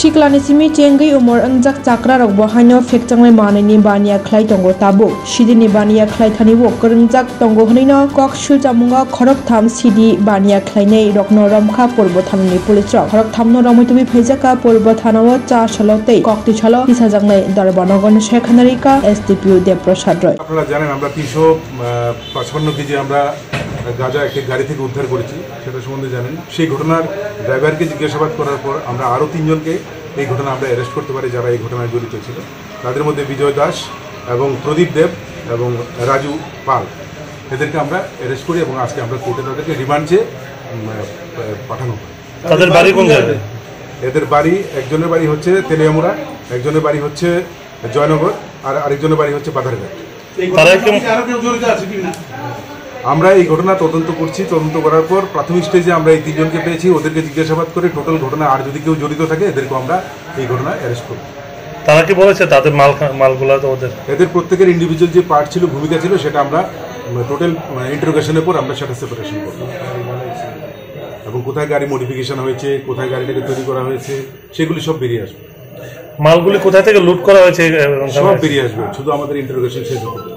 Shiklani simi chengi umor angjak chakra rok bo haino fekchanglai manani bania khlai tongo tabo sidini bania khlai thani bo kringjak tongo hnaino koksul jamunga khorok tham sidi bania khlai nei rokno ramkha porbo thamni pulis rok khorok thamno ramutumi phaijaka porbo thanao cha shalotei kokti chalo tisajanglai darbanagon shekhanarika SDPU Deprasad Roy আপনারা জানেন আমরা 355 KG আমরা গাঁজা একটি গাড়ি থেকে উদ্ধার করেছি সেটা সম্বন্ধে জানেন সেই ঘটনার ড্রাইভারকে জিজ্ঞাসাবাদ করার পর আমরা আরও 3 জনকে এই ঘটনা আমরা অ্যারেস্ট করতে পারি যারা এই ঘটনায় জড়িত ছিল তাদের মধ্যে বিজয় দাস এবং প্রদীপ দেব এবং রাজু পাল এদেরকে আমরা অ্যারেস্ট করি এবং আজকে আমরা কোর্টে তাদেরকে রিমান্ড চেয়ে পাঠানো হয়। তাদের বাড়ি কোন জায়গায়? এদের বাড়ি একজনের বাড়ি হচ্ছে তেলিয়ামুড়া, একজনের বাড়ি হচ্ছে জয়নগর আর আরেকজনের বাড়ি হচ্ছে বাধারঘাট। আমরা এই ঘটনা তদন্ত করছি, তদন্ত করার পর প্রাথমিক স্টেজে আমরা এই 3 জনকে পেয়েছি, ওদেরকে জিজ্ঞাসাবাদ করে টোটাল ঘটনা আর যদি কেউ জড়িত থাকে এদেরকে আমরা এই ঘটনায় অ্যারেস্ট করব। তারা কি বলেছে তাদের মালগুলো তো এদের প্রত্যেকের ইন্ডিভিজুয়াল যে পার্ট ছিল, ভূমিকা ছিল, সেটা আমরা টোটাল ইন্টারোগেশনের পর আমরা সেটা সেপারেশন করব এবং কোথায় গাড়ি মডিফিকেশন হয়েছে, কোথায় গাড়িটাকে তৈরি করা হয়েছে সেগুলি সব বেরিয়ে আসবে। মালগুলি কোথা থেকে লুট করা হয়েছে সব বেরিয়ে আসবে, শুধু আমাদের ইন্টারোগেশন শেষ হতে